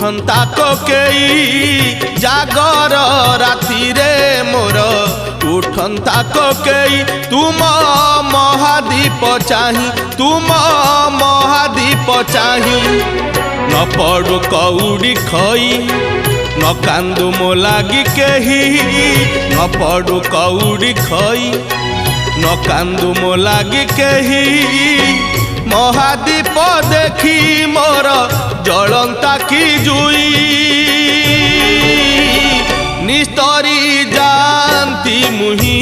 उठंता कोकेई जागर राति रे मोर उठंता कोकेई तुम महादीप चाही तुम महादीप चाही न पड़ू कौड़ी खई न कांदू मो लागी केही न पड़ू कौड़ी खई न कांदू मो लागी केही महादीप देखी मोर जलंता की जुई निस्तरी जानती मुही